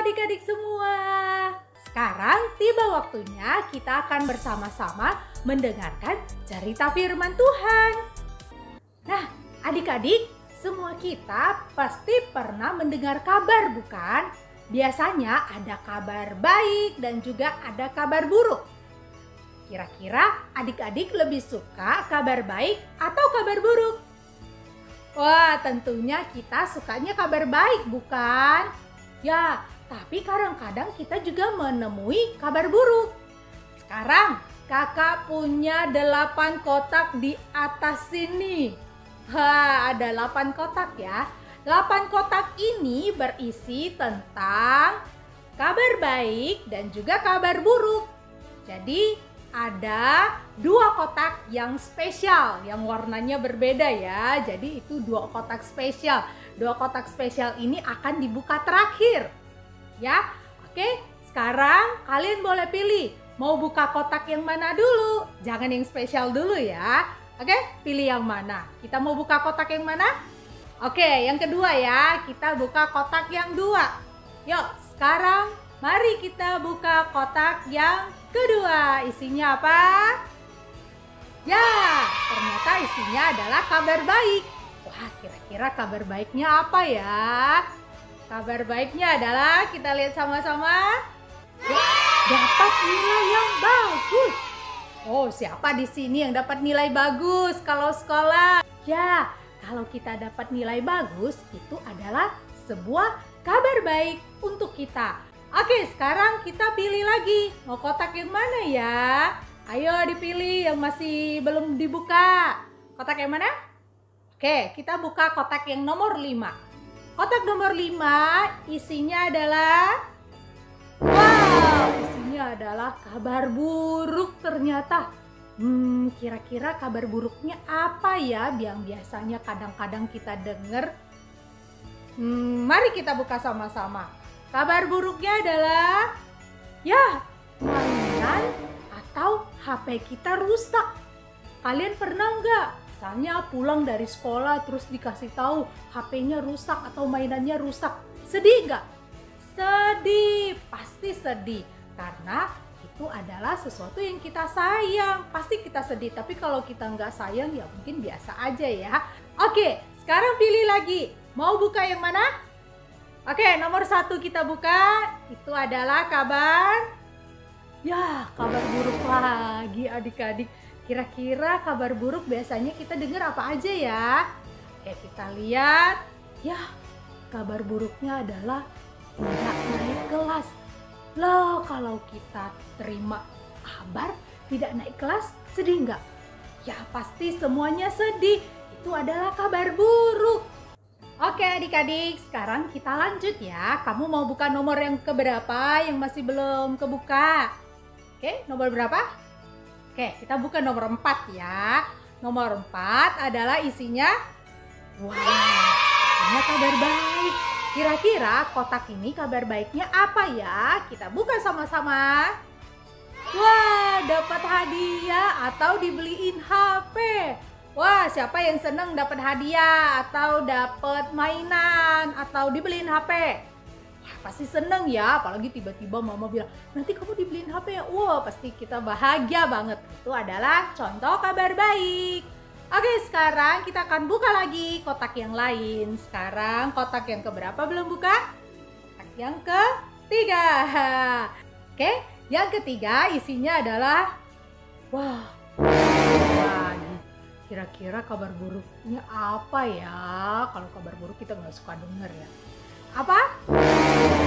adik-adik semua. Sekarang tiba waktunya kita akan bersama-sama mendengarkan cerita firman Tuhan. Nah, adik-adik, semua kita pasti pernah mendengar kabar, bukan? Biasanya ada kabar baik dan juga ada kabar buruk. Kira-kira adik-adik lebih suka kabar baik atau kabar buruk? Wah, tentunya kita sukanya kabar baik, bukan? Ya, tapi kadang-kadang kita juga menemui kabar buruk. Sekarang kakak punya 8 kotak di atas sini. Ada 8 kotak ya. 8 kotak ini berisi tentang kabar baik dan juga kabar buruk. Jadi ada 2 kotak yang spesial, yang warnanya berbeda ya. Jadi itu 2 kotak spesial. 2 kotak spesial ini akan dibuka terakhir. Ya, oke. Sekarang kalian boleh pilih. Mau buka kotak yang mana dulu? Jangan yang spesial dulu ya. Oke, pilih yang mana? Kita mau buka kotak yang mana? Oke, yang kedua ya. Kita buka kotak yang 2. Yuk, sekarang mari kita buka kotak yang kedua. Isinya apa? Ya, ternyata isinya adalah kabar baik. Wah, kira-kira kabar baiknya apa ya? Kabar baiknya adalah, kita lihat sama-sama. Dapat nilai yang bagus. Oh, siapa di sini yang dapat nilai bagus kalau sekolah? Ya, kalau kita dapat nilai bagus, itu adalah sebuah kabar baik untuk kita. Oke, sekarang kita pilih lagi. Mau kotak yang mana ya? Ayo dipilih yang masih belum dibuka. Kotak yang mana? Oke, kita buka kotak yang nomor 5. Kotak nomor 5 isinya adalah, wow, isinya adalah kabar buruk ternyata. Kira-kira kabar buruknya apa ya yang biasanya kadang-kadang kita dengar? Mari kita buka sama-sama. Kabar buruknya adalah, ya, mainan atau HP kita rusak. Kalian pernah nggak? Misalnya pulang dari sekolah terus dikasih tahu HP-nya rusak atau mainannya rusak. Sedih nggak? Sedih, pasti sedih. Karena itu adalah sesuatu yang kita sayang. Pasti kita sedih, tapi kalau kita nggak sayang ya mungkin biasa aja ya. Oke, sekarang pilih lagi. Mau buka yang mana? Oke, nomor 1 kita buka. Itu adalah kabar. Ya, kabar buruk lagi adik-adik. Kira-kira kabar buruk biasanya kita dengar apa aja ya? Oke, kita lihat. Ya, kabar buruknya adalah tidak naik kelas. Loh, kalau kita terima kabar tidak naik kelas, sedih nggak? Ya, pasti semuanya sedih. Itu adalah kabar buruk. Oke adik-adik, sekarang kita lanjut ya. Kamu mau buka nomor yang keberapa yang masih belum kebuka? Oke, nomor berapa? Oke, kita buka nomor 4 ya. Nomor 4 adalah isinya, wow, isinya kabar baik. Kira-kira kotak ini kabar baiknya apa ya? Kita buka sama-sama. Wah, dapat hadiah atau dibeliin HP. Wah, siapa yang seneng dapat hadiah atau dapat mainan atau dibeliin HP? Wah, pasti seneng ya, apalagi tiba-tiba mama bilang, nanti kamu dibeliin HP ya? Wah, pasti kita bahagia banget. Itu adalah contoh kabar baik. Oke, sekarang kita akan buka lagi kotak yang lain. Sekarang kotak yang keberapa belum buka? Kotak yang ketiga. Oke, yang ketiga isinya adalah, wah, lagi. Kira-kira kabar buruknya apa ya? Kalau kabar buruk kita nggak suka denger ya. Apa?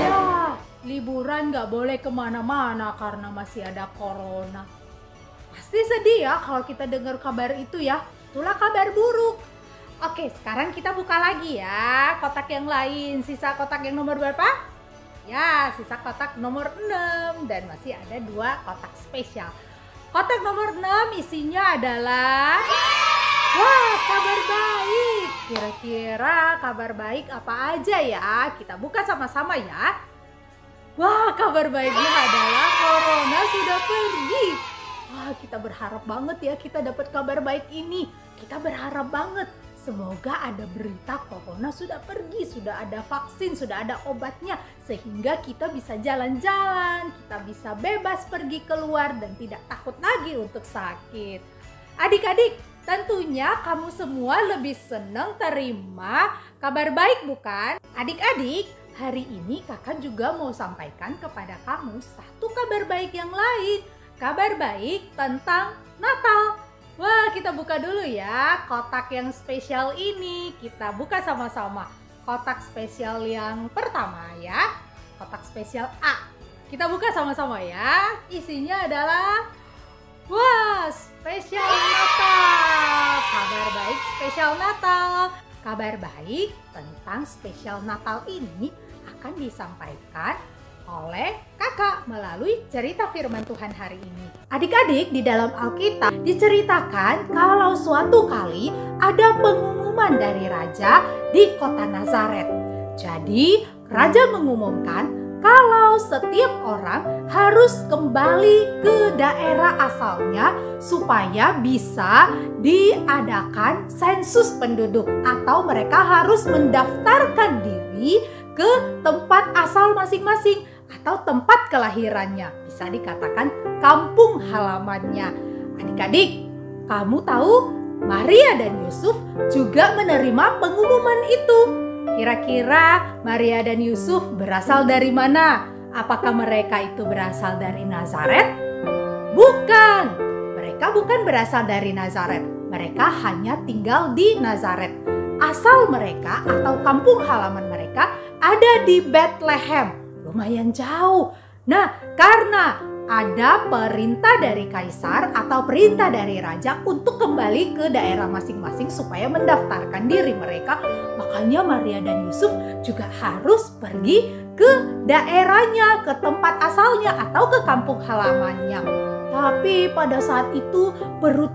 Ya, liburan nggak boleh kemana-mana karena masih ada corona. Pasti sedih ya kalau kita dengar kabar itu ya. Itulah kabar buruk. Oke, sekarang kita buka lagi ya kotak yang lain. Sisa kotak yang nomor berapa? Ya, sisa kotak nomor 6 dan masih ada 2 kotak spesial. Kotak nomor 6 isinya adalah, wah, kabar baik. Kira-kira kabar baik apa aja ya? Kita buka sama-sama ya. Wah, kabar baiknya adalah corona sudah pergi. Wah, kita berharap banget ya kita dapat kabar baik ini. Kita berharap banget Semoga ada berita corona sudah pergi, sudah ada vaksin, sudah ada obatnya, sehingga kita bisa jalan-jalan, kita bisa bebas pergi keluar dan tidak takut lagi untuk sakit. Adik-adik, tentunya kamu semua lebih senang terima kabar baik, bukan? Adik-adik, hari ini kakak juga mau sampaikan kepada kamu satu kabar baik yang lain. Kabar baik tentang Natal. Wah, kita buka dulu ya kotak yang spesial ini. Kita buka sama-sama. Kotak spesial yang pertama ya. Kotak spesial A. Kita buka sama-sama ya. Isinya adalah wah, spesial Natal. Kabar baik spesial Natal. Kabar baik tentang spesial Natal ini akan disampaikan oleh kakak melalui cerita firman Tuhan hari ini. Adik-adik, di dalam Alkitab diceritakan kalau suatu kali ada pengumuman dari raja di kota Nazaret. Jadi raja mengumumkan kalau setiap orang harus kembali ke daerah asalnya supaya bisa diadakan sensus penduduk atau mereka harus mendaftarkan diri ke tempat asal masing-masing atau tempat kelahirannya, bisa dikatakan kampung halamannya. Adik-adik, kamu tahu Maria dan Yusuf juga menerima pengumuman itu. Kira-kira Maria dan Yusuf berasal dari mana? Apakah mereka itu berasal dari Nazaret? Bukan, mereka bukan berasal dari Nazaret. Mereka hanya tinggal di Nazaret. Asal mereka atau kampung halaman mereka ada di Bethlehem. Lumayan jauh. Nah, karena ada perintah dari kaisar atau perintah dari raja untuk kembali ke daerah masing-masing supaya mendaftarkan diri mereka, makanya Maria dan Yusuf juga harus pergi ke daerahnya, ke tempat asalnya atau ke kampung halamannya. Tapi pada saat itu perut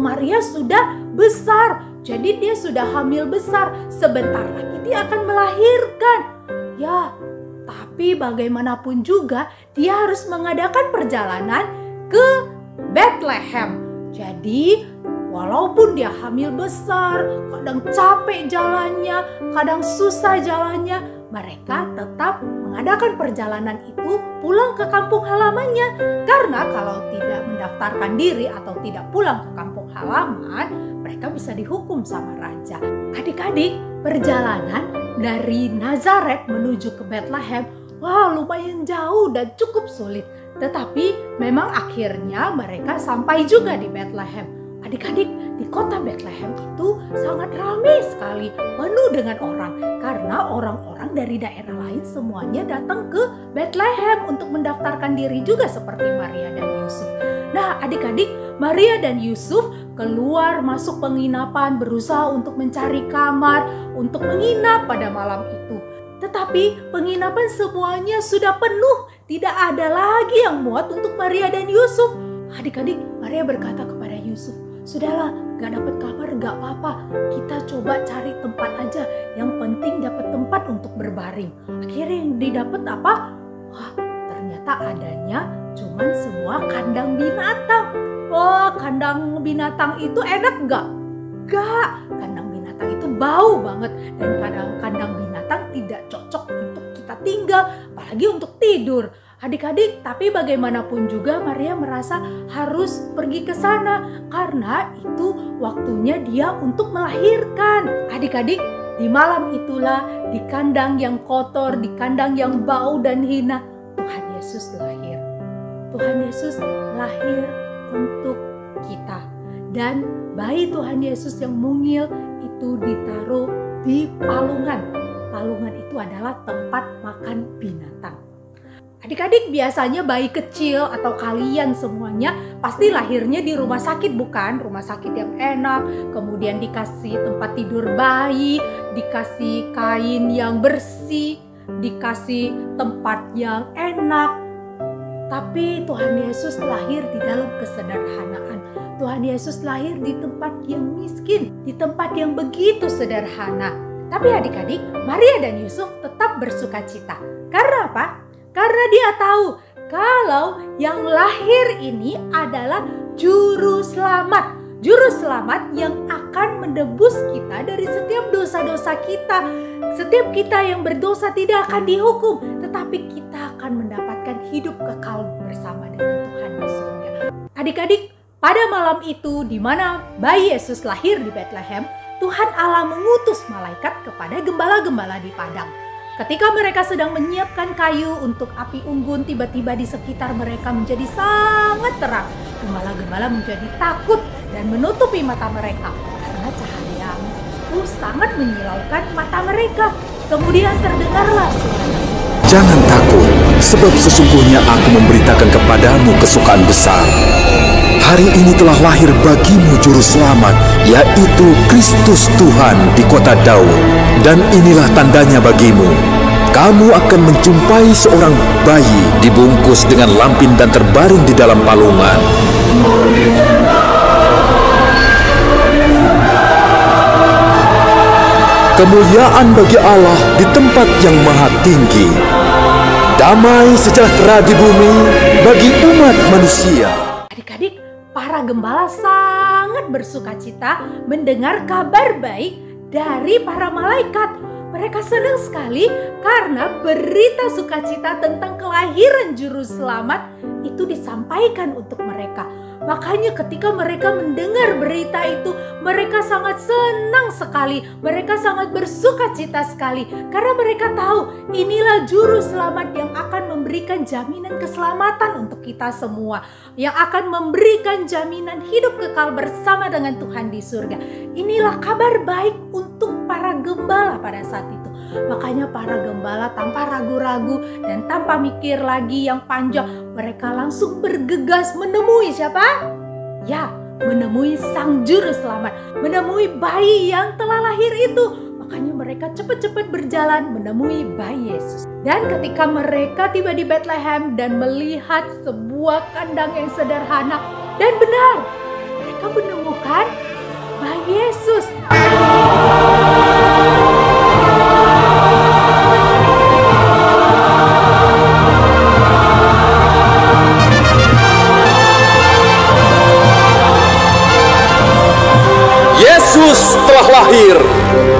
Maria sudah besar, jadi dia sudah hamil besar. Sebentar lagi dia akan melahirkan. Ya, tapi bagaimanapun juga dia harus mengadakan perjalanan ke Bethlehem. Jadi walaupun dia hamil besar, kadang capek jalannya, kadang susah jalannya, mereka tetap mengadakan perjalanan itu pulang ke kampung halamannya. Karena kalau tidak mendaftarkan diri atau tidak pulang ke kampung halaman, mereka bisa dihukum sama raja. Adik-adik, perjalanan dari Nazaret menuju ke Bethlehem, wah, lumayan jauh dan cukup sulit. Tetapi memang akhirnya mereka sampai juga di Bethlehem. Adik-adik, di kota Bethlehem itu sangat ramai sekali, penuh dengan orang. Karena orang-orang dari daerah lain semuanya datang ke Bethlehem untuk mendaftarkan diri juga seperti Maria dan Yusuf. Nah, adik-adik, Maria dan Yusuf keluar masuk penginapan, berusaha untuk mencari kamar untuk menginap pada malam itu. Tetapi penginapan semuanya sudah penuh, tidak ada lagi yang muat untuk Maria dan Yusuf. Adik-adik, Maria berkata kepada Yusuf, "Sudahlah, gak dapat kamar gak apa-apa, kita coba cari tempat aja, yang penting dapat tempat untuk berbaring." Akhirnya yang didapat apa? Wah, ternyata adanya cuman semua kandang binatang. Wah, kandang binatang itu enak gak? Gak, kandang binatang itu bau banget. Dan kandang binatang tidak cocok untuk kita tinggal, apalagi untuk tidur. Adik-adik, tapi bagaimanapun juga Maria merasa harus pergi ke sana karena itu waktunya dia untuk melahirkan. Adik-adik, di malam itulah, di kandang yang kotor, di kandang yang bau dan hina, Tuhan Yesus lahir. Tuhan Yesus lahir untuk kita. Dan bayi Tuhan Yesus yang mungil itu ditaruh di palungan. Palungan itu adalah tempat makan binatang. Adik-adik, biasanya bayi kecil atau kalian semuanya pasti lahirnya di rumah sakit, bukan? Rumah sakit yang enak, kemudian dikasih tempat tidur bayi, dikasih kain yang bersih, dikasih tempat yang enak. Tapi Tuhan Yesus lahir di dalam kesederhanaan. Tuhan Yesus lahir di tempat yang miskin, di tempat yang begitu sederhana. Tapi adik-adik, Maria dan Yusuf tetap bersukacita. Karena apa? Karena dia tahu kalau yang lahir ini adalah juru selamat. Juru selamat yang akan menebus kita dari setiap dosa-dosa kita. Setiap kita yang berdosa tidak akan dihukum, tetapi kita akan mendapatkan hidup kekal bersama dengan Tuhan di surga. Adik-adik, pada malam itu di mana bayi Yesus lahir di Bethlehem, Tuhan Allah mengutus malaikat kepada gembala-gembala di padang. Ketika mereka sedang menyiapkan kayu untuk api unggun, tiba-tiba di sekitar mereka menjadi sangat terang. Gembala-gembala menjadi takut dan menutupi mata mereka karena cahaya itu sangat menyilaukan mata mereka. Kemudian terdengarlah suara, "Jangan takut, sebab sesungguhnya aku memberitakan kepadamu kesukaan besar. Hari ini telah lahir bagimu Juru Selamat, yaitu Kristus Tuhan di kota Daud. Dan inilah tandanya bagimu. Kamu akan menjumpai seorang bayi dibungkus dengan lampin dan terbaring di dalam palungan." Kemuliaan bagi Allah di tempat yang maha tinggi. Damai sejahtera di bumi bagi umat manusia. Adik-adik, para gembala sangat bersukacita mendengar kabar baik dari para malaikat. Mereka senang sekali karena berita sukacita tentang kelahiran Juru Selamat itu disampaikan untuk mereka. Makanya ketika mereka mendengar berita itu, mereka sangat senang sekali. Mereka sangat bersukacita sekali. Karena mereka tahu inilah Juru Selamat yang akan memberikan jaminan keselamatan untuk kita semua. Yang akan memberikan jaminan hidup kekal bersama dengan Tuhan di surga. Inilah kabar baik untuk para gembala pada saat itu. Makanya para gembala tanpa ragu-ragu dan tanpa mikir lagi yang panjang, mereka langsung bergegas menemui siapa? Ya, menemui Sang Juru Selamat, menemui bayi yang telah lahir itu. Makanya mereka cepat-cepat berjalan menemui bayi Yesus. Dan ketika mereka tiba di Bethlehem dan melihat sebuah kandang yang sederhana, dan benar, mereka menemukan bayi Yesus. Yesus telah lahir,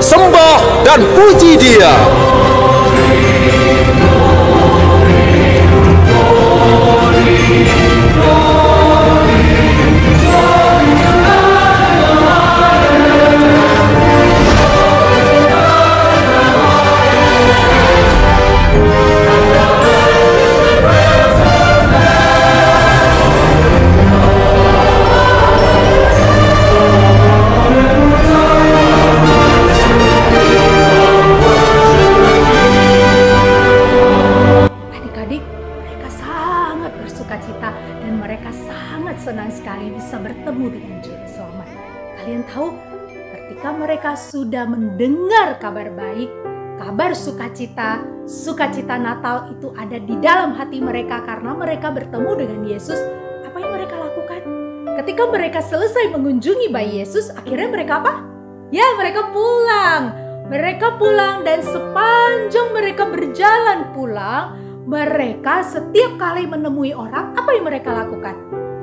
sembah dan puji Dia. Senang sekali bisa bertemu dengan Juru Selamat. Kalian tahu, ketika mereka sudah mendengar kabar baik, kabar sukacita, sukacita Natal itu ada di dalam hati mereka karena mereka bertemu dengan Yesus, apa yang mereka lakukan? Ketika mereka selesai mengunjungi bayi Yesus, akhirnya mereka apa? Ya, mereka pulang. Mereka pulang dan sepanjang mereka berjalan pulang, mereka setiap kali menemui orang, apa yang mereka lakukan?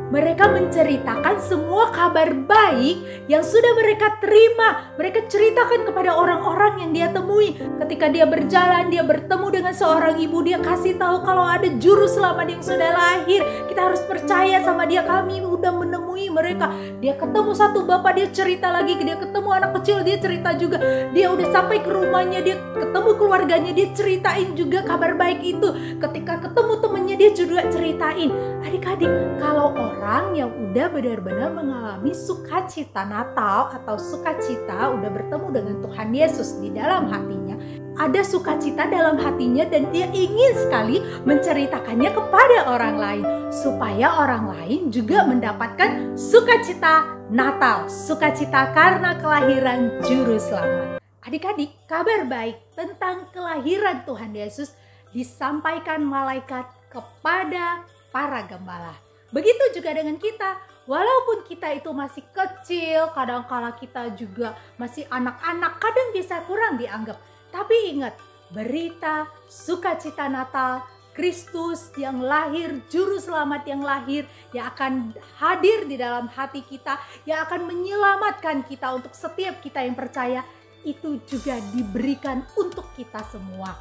Mereka menceritakan semua kabar baik yang sudah mereka terima. Mereka ceritakan kepada orang-orang yang dia temui. Ketika dia berjalan, dia bertemu dengan seorang ibu. Dia kasih tahu kalau ada Juru Selamat yang sudah lahir. Kita harus percaya sama dia. Kami udah menemui mereka. Dia ketemu satu bapak, dia cerita lagi. Dia ketemu anak kecil, dia cerita juga. Dia udah sampai ke rumahnya, dia ketemu keluarganya, dia ceritain juga kabar baik itu. Ketika ketemu temennya, dia juga ceritain. Adik-adik, kalau orang yang udah benar-benar mengalami sukacita Natal atau sukacita udah bertemu dengan Tuhan Yesus di dalam hatinya, ada sukacita dalam hatinya dan dia ingin sekali menceritakannya kepada orang lain supaya orang lain juga mendapatkan sukacita Natal, sukacita karena kelahiran Juru Selamat. Adik-adik, kabar baik tentang kelahiran Tuhan Yesus disampaikan malaikat kepada para gembala. Begitu juga dengan kita, walaupun kita itu masih kecil, kadang-kala kita juga masih anak-anak, kadang bisa kurang dianggap. Tapi ingat, berita sukacita Natal Kristus yang lahir, Juru Selamat yang lahir, yang akan hadir di dalam hati kita, yang akan menyelamatkan kita untuk setiap kita yang percaya, itu juga diberikan untuk kita semua.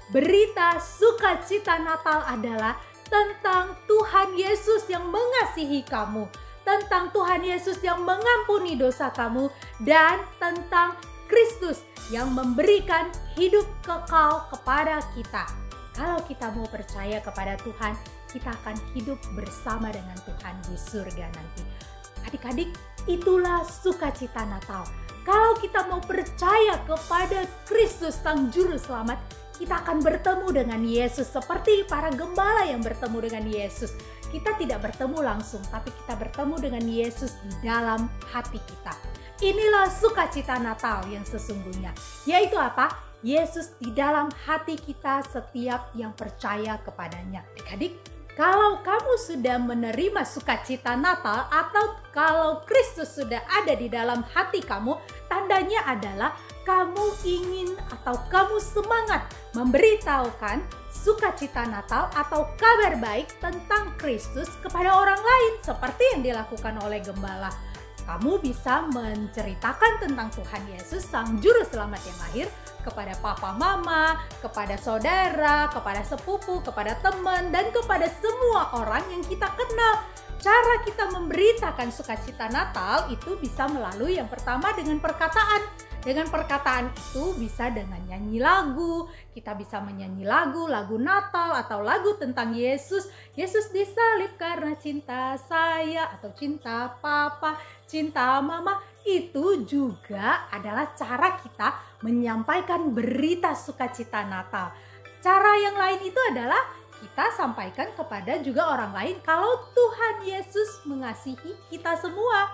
Berita sukacita Natal adalah tentang Tuhan Yesus yang mengasihi kamu, tentang Tuhan Yesus yang mengampuni dosa kamu, dan tentang Kristus yang memberikan hidup kekal kepada kita. Kalau kita mau percaya kepada Tuhan, kita akan hidup bersama dengan Tuhan di surga nanti. Adik-adik, itulah sukacita Natal. Kalau kita mau percaya kepada Kristus Sang Juru Selamat, kita akan bertemu dengan Yesus seperti para gembala yang bertemu dengan Yesus. Kita tidak bertemu langsung, tapi kita bertemu dengan Yesus di dalam hati kita. Inilah sukacita Natal yang sesungguhnya, yaitu apa? Yesus di dalam hati kita setiap yang percaya kepadanya. Adik-adik, kalau kamu sudah menerima sukacita Natal atau kalau Kristus sudah ada di dalam hati kamu, tandanya adalah kamu ingin atau kamu semangat memberitahukan sukacita Natal atau kabar baik tentang Kristus kepada orang lain seperti yang dilakukan oleh gembala. Kamu bisa menceritakan tentang Tuhan Yesus, Sang Juru Selamat yang lahir, kepada papa mama, kepada saudara, kepada sepupu, kepada teman, dan kepada semua orang yang kita kenal. Cara kita memberitakan sukacita Natal itu bisa melalui yang pertama dengan perkataan. Dengan perkataan itu bisa dengan nyanyi lagu. Kita bisa menyanyi lagu Natal atau lagu tentang Yesus. Yesus disalib karena cinta saya atau cinta papa, cinta mama. Itu juga adalah cara kita menyampaikan berita sukacita Natal. Cara yang lain itu adalah kita sampaikan kepada juga orang lain kalau Tuhan Yesus mengasihi kita semua.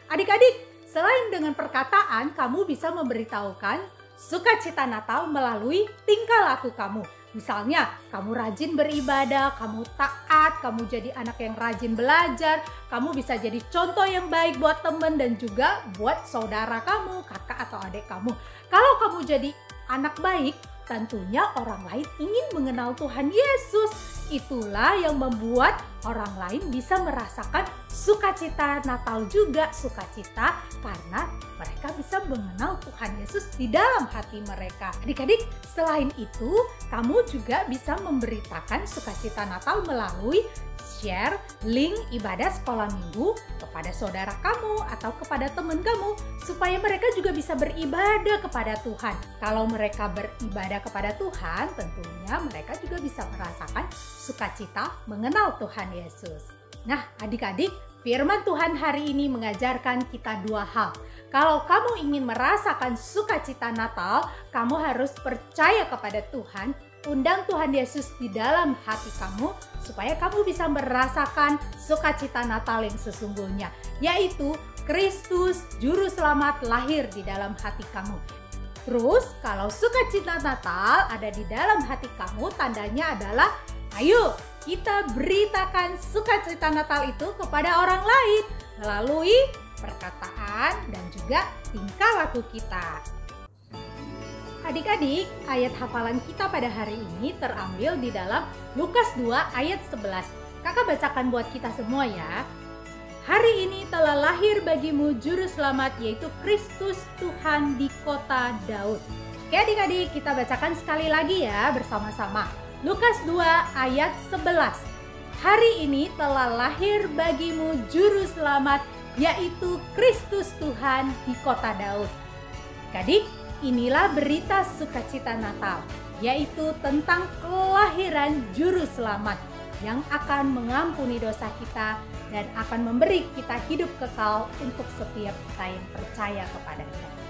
Adik-adik, selain dengan perkataan, kamu bisa memberitahukan sukacita Natal melalui tingkah laku kamu. Misalnya, kamu rajin beribadah, kamu taat, kamu jadi anak yang rajin belajar, kamu bisa jadi contoh yang baik buat teman dan juga buat saudara kamu, kakak atau adik kamu. Kalau kamu jadi anak baik, tentunya orang lain ingin mengenal Tuhan Yesus. Itulah yang membuat orang lain bisa merasakan sukacita Natal juga, sukacita karena mereka bisa mengenal Tuhan Yesus di dalam hati mereka. Adik-adik, selain itu, kamu juga bisa memberitakan sukacita Natal melalui share link ibadah sekolah minggu kepada saudara kamu atau kepada teman kamu supaya mereka juga bisa beribadah kepada Tuhan. Kalau mereka beribadah kepada Tuhan, tentunya mereka juga bisa merasakan sukacita mengenal Tuhan Yesus. Nah, adik-adik, firman Tuhan hari ini mengajarkan kita dua hal. Kalau kamu ingin merasakan sukacita Natal, kamu harus percaya kepada Tuhan, undang Tuhan Yesus di dalam hati kamu, supaya kamu bisa merasakan sukacita Natal yang sesungguhnya, yaitu Kristus Juru Selamat lahir di dalam hati kamu. Terus, kalau sukacita Natal ada di dalam hati kamu, tandanya adalah, ayo kita beritakan sukacita Natal itu kepada orang lain melalui perkataan dan juga tingkah laku kita. Adik-adik, ayat hafalan kita pada hari ini terambil di dalam Lukas 2 ayat 11. Kakak bacakan buat kita semua ya. Hari ini telah lahir bagimu Juru Selamat, yaitu Kristus Tuhan di kota Daud. Oke adik-adik, kita bacakan sekali lagi ya bersama-sama. Lukas 2 ayat 11. Hari ini telah lahir bagimu Juru Selamat, yaitu Kristus Tuhan di kota Daud. Adik, inilah berita sukacita Natal, yaitu tentang kelahiran Juru Selamat yang akan mengampuni dosa kita dan akan memberi kita hidup kekal untuk setiap kita yang percaya kepadanya.